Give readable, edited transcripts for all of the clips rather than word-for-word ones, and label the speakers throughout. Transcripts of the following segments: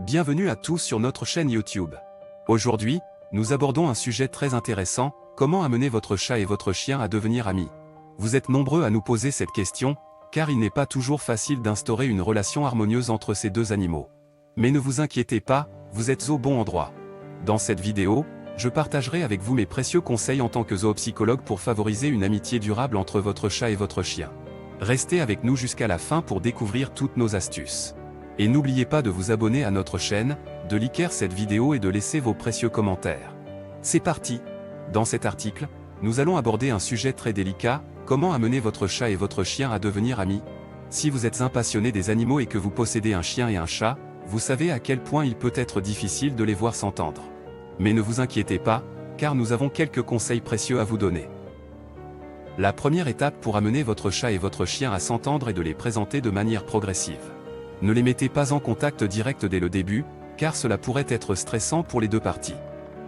Speaker 1: Bienvenue à tous sur notre chaîne YouTube. Aujourd'hui, nous abordons un sujet très intéressant, comment amener votre chat et votre chien à devenir amis. Vous êtes nombreux à nous poser cette question, car il n'est pas toujours facile d'instaurer une relation harmonieuse entre ces deux animaux. Mais ne vous inquiétez pas, vous êtes au bon endroit. Dans cette vidéo, je partagerai avec vous mes précieux conseils en tant que zoopsychologue pour favoriser une amitié durable entre votre chat et votre chien. Restez avec nous jusqu'à la fin pour découvrir toutes nos astuces. Et n'oubliez pas de vous abonner à notre chaîne, de liker cette vidéo et de laisser vos précieux commentaires. C'est parti! Dans cet article, nous allons aborder un sujet très délicat, comment amener votre chat et votre chien à devenir amis. Si vous êtes un passionné des animaux et que vous possédez un chien et un chat, vous savez à quel point il peut être difficile de les voir s'entendre. Mais ne vous inquiétez pas, car nous avons quelques conseils précieux à vous donner. La première étape pour amener votre chat et votre chien à s'entendre est de les présenter de manière progressive. Ne les mettez pas en contact direct dès le début, car cela pourrait être stressant pour les deux parties.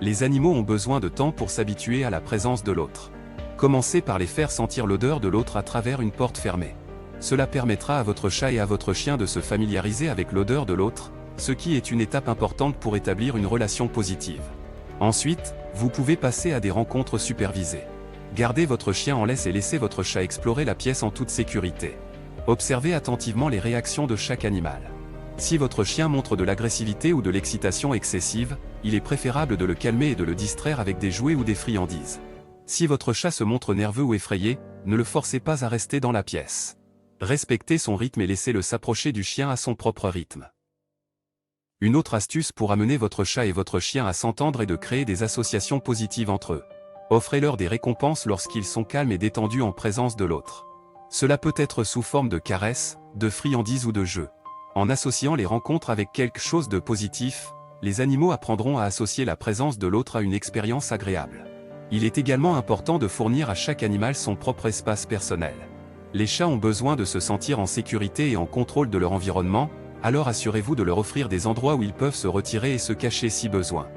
Speaker 1: Les animaux ont besoin de temps pour s'habituer à la présence de l'autre. Commencez par les faire sentir l'odeur de l'autre à travers une porte fermée. Cela permettra à votre chat et à votre chien de se familiariser avec l'odeur de l'autre, ce qui est une étape importante pour établir une relation positive. Ensuite, vous pouvez passer à des rencontres supervisées. Gardez votre chien en laisse et laissez votre chat explorer la pièce en toute sécurité. Observez attentivement les réactions de chaque animal. Si votre chien montre de l'agressivité ou de l'excitation excessive, il est préférable de le calmer et de le distraire avec des jouets ou des friandises. Si votre chat se montre nerveux ou effrayé, ne le forcez pas à rester dans la pièce. Respectez son rythme et laissez-le s'approcher du chien à son propre rythme. Une autre astuce pour amener votre chat et votre chien à s'entendre est de créer des associations positives entre eux. Offrez-leur des récompenses lorsqu'ils sont calmes et détendus en présence de l'autre. Cela peut être sous forme de caresses, de friandises ou de jeux. En associant les rencontres avec quelque chose de positif, les animaux apprendront à associer la présence de l'autre à une expérience agréable. Il est également important de fournir à chaque animal son propre espace personnel. Les chats ont besoin de se sentir en sécurité et en contrôle de leur environnement, alors assurez-vous de leur offrir des endroits où ils peuvent se retirer et se cacher si besoin.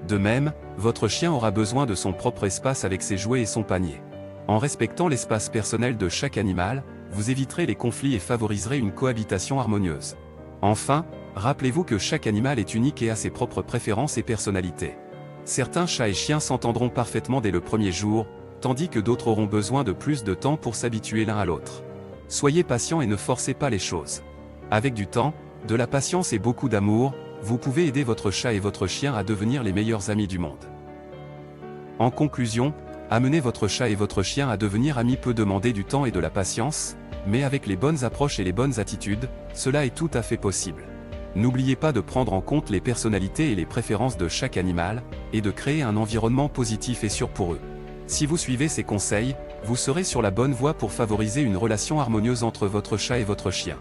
Speaker 1: De même, votre chien aura besoin de son propre espace avec ses jouets et son panier. En respectant l'espace personnel de chaque animal, vous éviterez les conflits et favoriserez une cohabitation harmonieuse. Enfin, rappelez-vous que chaque animal est unique et a ses propres préférences et personnalités. Certains chats et chiens s'entendront parfaitement dès le premier jour, tandis que d'autres auront besoin de plus de temps pour s'habituer l'un à l'autre. Soyez patient et ne forcez pas les choses. Avec du temps, de la patience et beaucoup d'amour, vous pouvez aider votre chat et votre chien à devenir les meilleurs amis du monde. En conclusion, amener votre chat et votre chien à devenir amis peut demander du temps et de la patience, mais avec les bonnes approches et les bonnes attitudes, cela est tout à fait possible. N'oubliez pas de prendre en compte les personnalités et les préférences de chaque animal, et de créer un environnement positif et sûr pour eux. Si vous suivez ces conseils, vous serez sur la bonne voie pour favoriser une relation harmonieuse entre votre chat et votre chien.